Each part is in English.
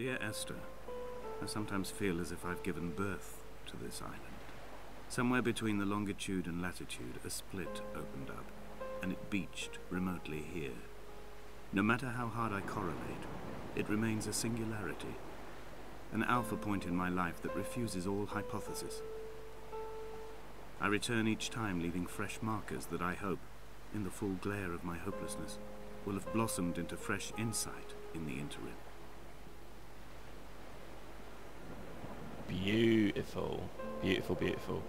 Dear Esther, I sometimes feel as if I've given birth to this island. Somewhere between the longitude and latitude, a split opened up, and it beached remotely here. No matter how hard I correlate, it remains a singularity, an alpha point in my life that refuses all hypothesis. I return each time leaving fresh markers that I hope, in the full glare of my hopelessness, will have blossomed into fresh insight in the interim. Beautiful, beautiful, beautiful.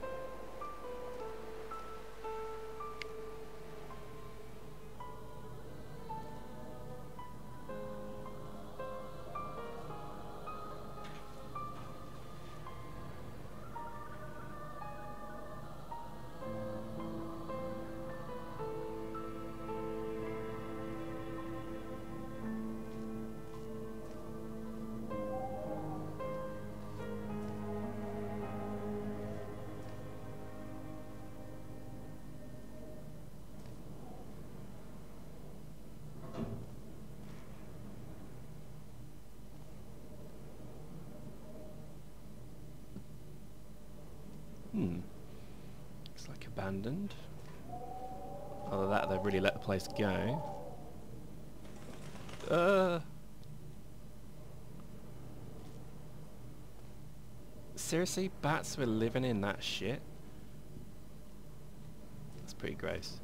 Looks like abandoned. Other than that, they've really let the place go. Seriously, bats were living in that shit? That's pretty gross.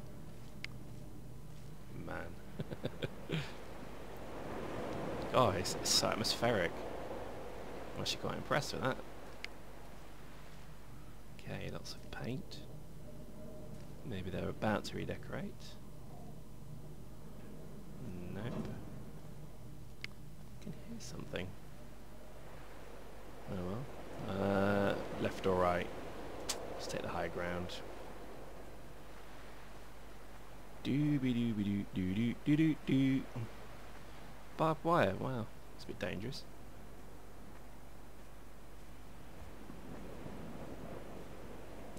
Man. Oh, it's so atmospheric. I'm actually quite impressed with that. Okay, lots of paint. Maybe they're about to redecorate. Nope. I can hear something. Oh well. Left or right? Let's take the high ground. Dooby dooby doo doo doo doo doo doo. Barbed wire. Wow, it's a bit dangerous.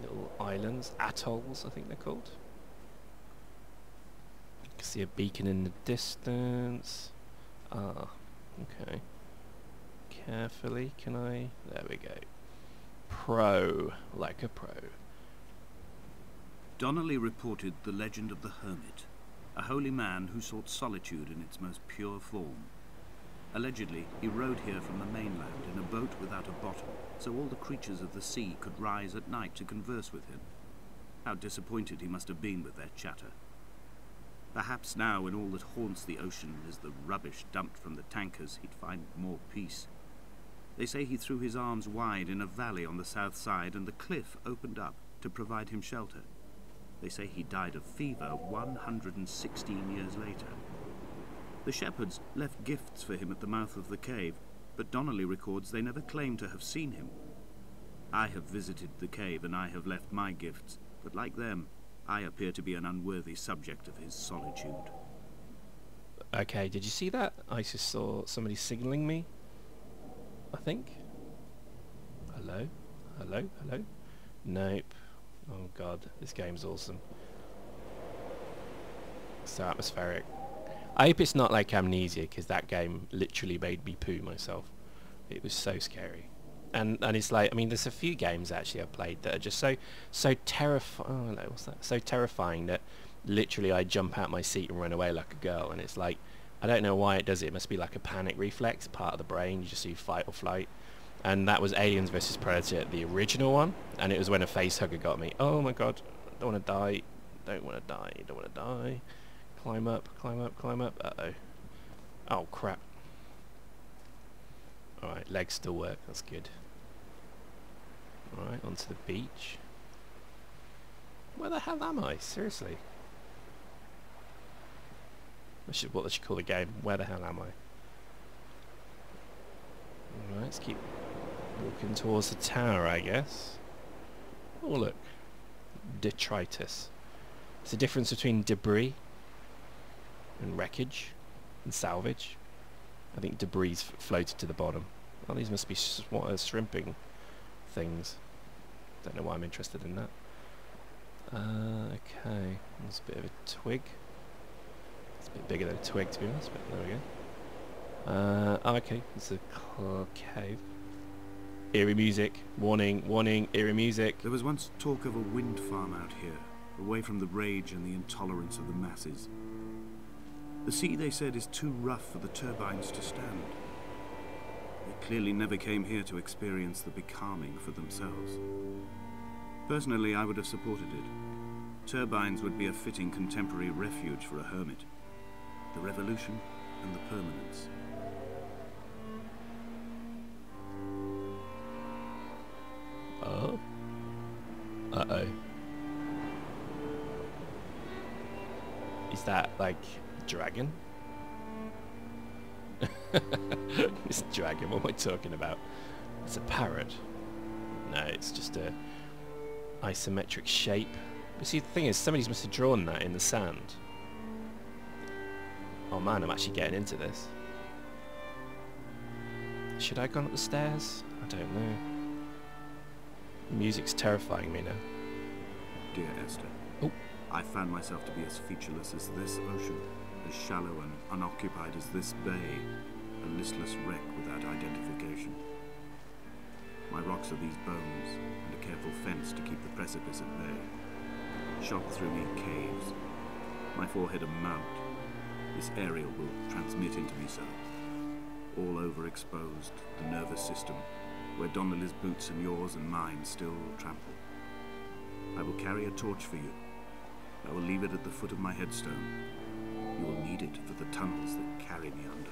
Little islands, atolls, I think they're called. You can see a beacon in the distance. Ah, okay. Carefully, can I? There we go. Pro, like a pro. Donnelly reported the legend of the hermit, a holy man who sought solitude in its most pure form. Allegedly, he rode here from the mainland in a boat without a bottom, so all the creatures of the sea could rise at night to converse with him. How disappointed he must have been with their chatter. Perhaps now, when all that haunts the ocean is the rubbish dumped from the tankers, he'd find more peace. They say he threw his arms wide in a valley on the south side, and the cliff opened up to provide him shelter. They say he died of fever 116 years later. The shepherds left gifts for him at the mouth of the cave, but Donnelly records they never claimed to have seen him. I have visited the cave and I have left my gifts, but like them, I appear to be an unworthy subject of his solitude. Okay, did you see that? I just saw somebody signalling me, I think. Hello? Hello? Hello? Nope. Oh god, this game's awesome. So atmospheric. I hope it's not like Amnesia, because that game literally made me poo myself. It was so scary. And it's like, I mean, there's a few games actually I've played that are just so terrifying. Oh no, what's that? So terrifying that literally I jump out my seat and run away like a girl. And it's like, I don't know why it does it. It must be like a panic reflex, part of the brain. You just see fight or flight. And that was Aliens vs Predator, the original one. And it was when a face hugger got me. Oh my god, don't want to die. Don't want to die. Don't want to die. Climb up, climb up, climb up. Uh-oh. Oh, crap. Alright, legs still work. That's good. Alright, onto the beach. Where the hell am I? Seriously. That's what they should call the game. Where the hell am I? Alright, let's keep walking towards the tower, I guess. Oh, look. Detritus. It's the difference between debris and wreckage and salvage. I think debris floated to the bottom. Oh, these must be shrimping things. Don't know why I'm interested in that. Okay, there's a bit of a twig. It's a bit bigger than a twig, to be honest, but there we go. Oh, okay, it's a cave. Eerie music. Warning, warning, eerie music. There was once talk of a wind farm out here, away from the rage and the intolerance of the masses. The sea, they said, is too rough for the turbines to stand. They clearly never came here to experience the becalming for themselves. Personally, I would have supported it. Turbines would be a fitting contemporary refuge for a hermit. The revolution and the permanence. Oh. Uh-oh. Is that, like, a dragon? This dragon, what am I talking about? It's a parrot. No, it's just a isometric shape. But see, the thing is, somebody's must have drawn that in the sand. Oh man, I'm actually getting into this. Should I have gone up the stairs? I don't know. The music's terrifying me now. Dear Esther, I found myself to be as featureless as this ocean, as shallow and unoccupied as this bay, a listless wreck without identification. My rocks are these bones, and a careful fence to keep the precipice at bay. Shot through me caves, my forehead a mount. This aerial will transmit into me so. All overexposed, the nervous system, where Donnelly's boots and yours and mine still trample. I will carry a torch for you. I will leave it at the foot of my headstone. You will need it for the tunnels that carry me under.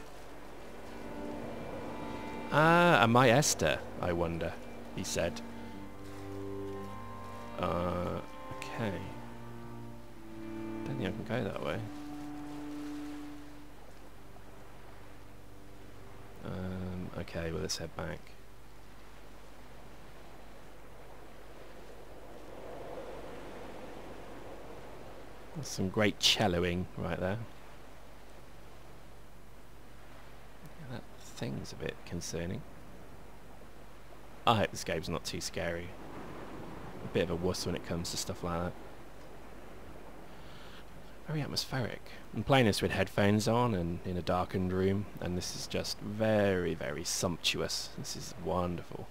Ah, am I Esther, I wonder, he said. Okay. Don't think I can go that way. Okay, well, let's head back. There's some great celloing right there. Yeah, that thing's a bit concerning. I hope this game's not too scary. A bit of a wuss when it comes to stuff like that. Very atmospheric. I'm playing this with headphones on and in a darkened room, and this is just very, very sumptuous. This is wonderful.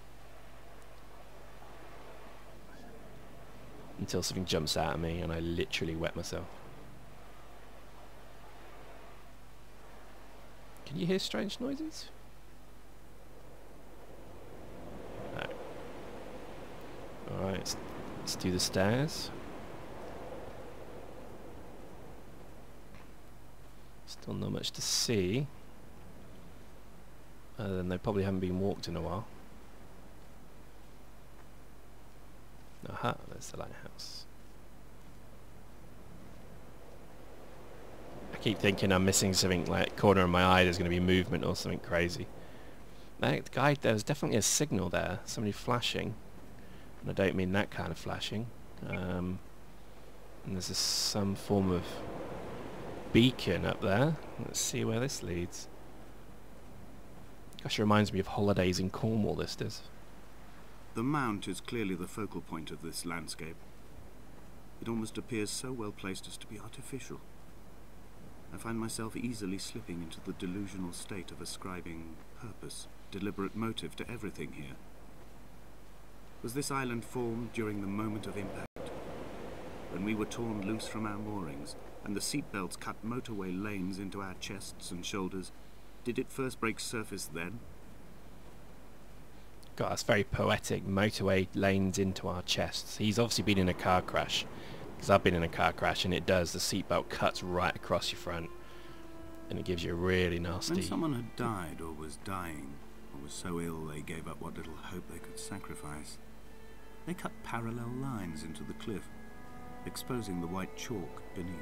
Until something jumps out at me and I literally wet myself. Can you hear strange noises? No. Alright, let's do the stairs. Still not much to see. Other than they probably haven't been walked in a while. Aha, there's the lighthouse. I keep thinking I'm missing something, like corner of my eye there's going to be movement or something crazy. That guy, there was definitely a signal there, somebody flashing. And I don't mean that kind of flashing. And there's some form of beacon up there. Let's see where this leads. Gosh, it reminds me of holidays in Cornwall, this does. The mount is clearly the focal point of this landscape. It almost appears so well placed as to be artificial. I find myself easily slipping into the delusional state of ascribing purpose, deliberate motive to everything here. Was this island formed during the moment of impact? When we were torn loose from our moorings, and the seatbelts cut motorway lanes into our chests and shoulders, did it first break surface then? God, that's very poetic. Motorway lanes into our chests. He's obviously been in a car crash. Because I've been in a car crash and it does. The seatbelt cuts right across your front. And it gives you a really nasty... When someone had died or was dying, or was so ill they gave up what little hope they could sacrifice, they cut parallel lines into the cliff, exposing the white chalk beneath.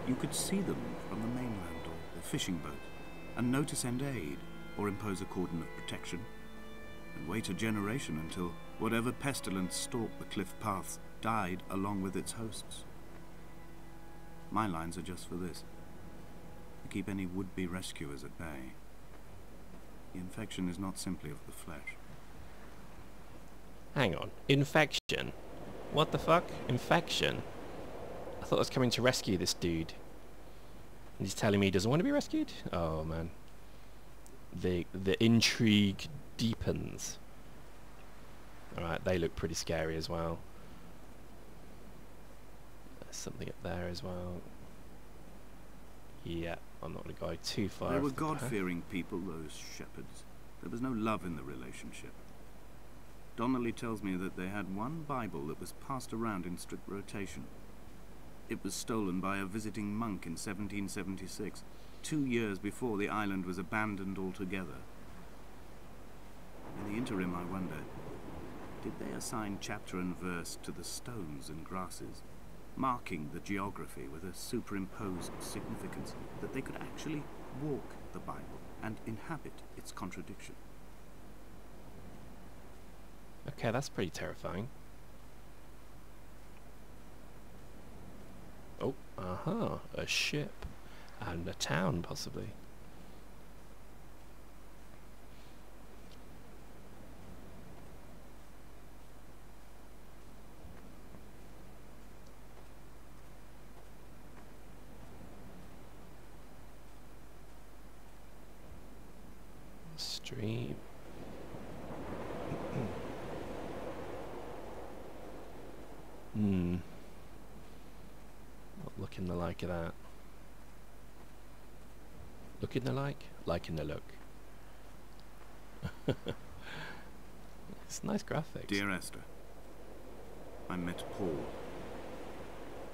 You could see them from the mainland or the fishing boat, and know to send aid, or impose a cordon of protection. And wait a generation until whatever pestilence stalked the cliff paths died along with its hosts. My lines are just for this, to keep any would-be rescuers at bay. The infection is not simply of the flesh. Hang on. Infection? What the fuck? Infection? I thought I was coming to rescue this dude. And he's telling me he doesn't want to be rescued? Oh man. The intrigue deepens. Alright, they look pretty scary as well. There's something up there as well. Yeah, I'm not going to go too far. They were God-fearing people, those shepherds. There was no love in the relationship. Donnelly tells me that they had one Bible that was passed around in strict rotation. It was stolen by a visiting monk in 1776, 2 years before the island was abandoned altogether. In the interim, I wonder, did they assign chapter and verse to the stones and grasses, marking the geography with a superimposed significance that they could actually walk the Bible and inhabit its contradiction? Okay, that's pretty terrifying. Oh, a ship. And a town, possibly. Stream. Not looking the like of that. Looking the like? Liking the look. It's nice graphics. Dear Esther, I met Paul.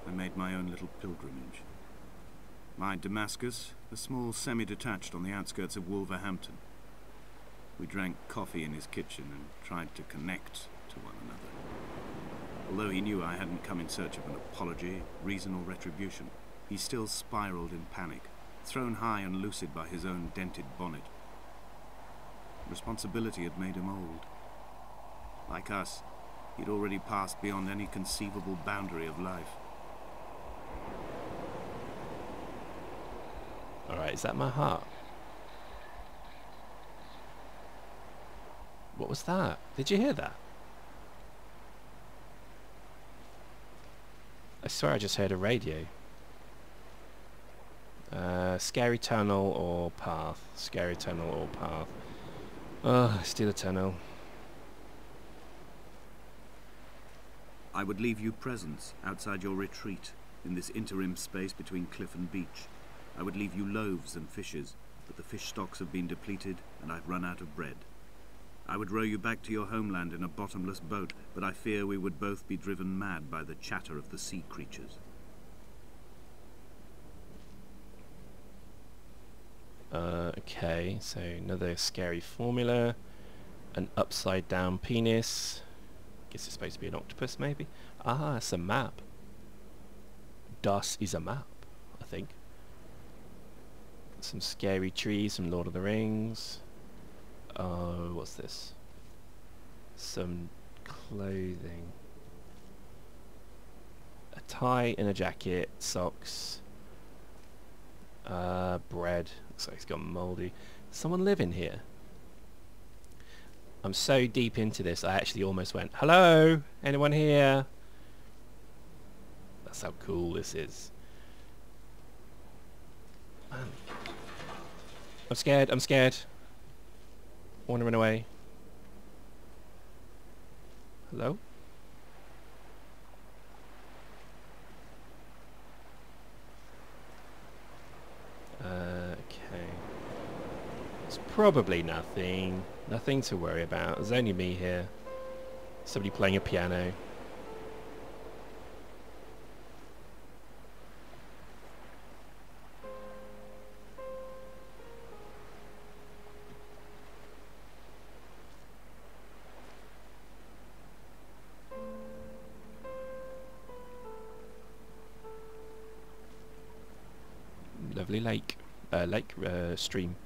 I made my own little pilgrimage. My Damascus, a small semi-detached on the outskirts of Wolverhampton. We drank coffee in his kitchen and tried to connect to one another. Although he knew I hadn't come in search of an apology, reason or retribution, he still spiraled in panic, thrown high and lucid by his own dented bonnet. Responsibility had made him old. Like us, he'd already passed beyond any conceivable boundary of life. Alright, is that my heart? What was that? Did you hear that? I swear I just heard a radio. Scary tunnel or path. Scary tunnel or path. Oh, still a tunnel. I would leave you presents outside your retreat in this interim space between cliff and beach. I would leave you loaves and fishes, but the fish stocks have been depleted and I've run out of bread. I would row you back to your homeland in a bottomless boat, but I fear we would both be driven mad by the chatter of the sea creatures. Okay, so another scary formula. An upside down penis. Guess it's supposed to be an octopus, maybe? Ah, it's a map. Das is a map, I think. Some scary trees from Lord of the Rings. Oh, what's this? Some clothing. A tie and a jacket, socks. Bread. Looks like it's gone mouldy. Someone live in here? I'm so deep into this, I actually almost went, hello? Anyone here? That's how cool this is. Man. I'm scared, I'm scared. I want to run away. Hello? Okay. It's probably nothing. Nothing to worry about. There's only me here. Somebody playing a piano. Lovely lake. Stream.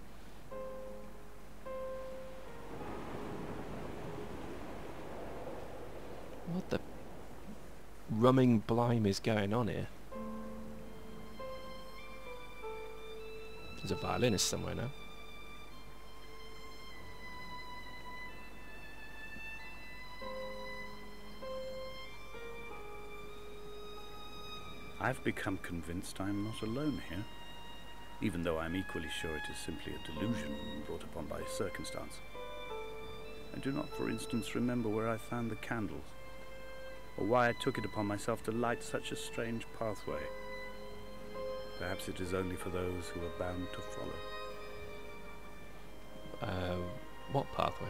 What the rumming blime is going on here? There's a violinist somewhere now. I've become convinced I'm not alone here. even though I'm equally sure it is simply a delusion brought upon by circumstance. I do not, for instance, remember where I found the candles, or why I took it upon myself to light such a strange pathway. Perhaps it is only for those who are bound to follow. What pathway?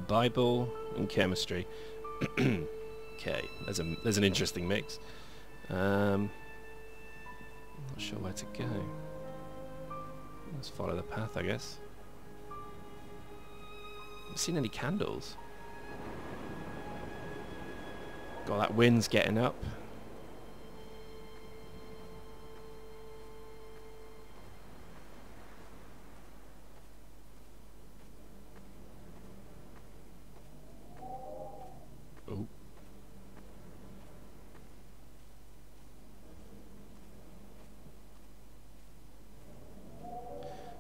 Bible and chemistry. Okay, there's an interesting mix. Not sure where to go. Let's follow the path, I guess. Haven't seen any candles. God, that wind's getting up. Oh.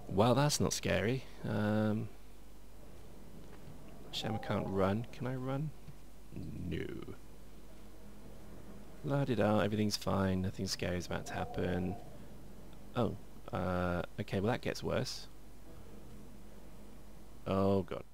Well, that's not scary. Shame I can't run. Can I run? No. La-di-da, everything's fine. Nothing scary is about to happen. Oh. Okay, well that gets worse. Oh god.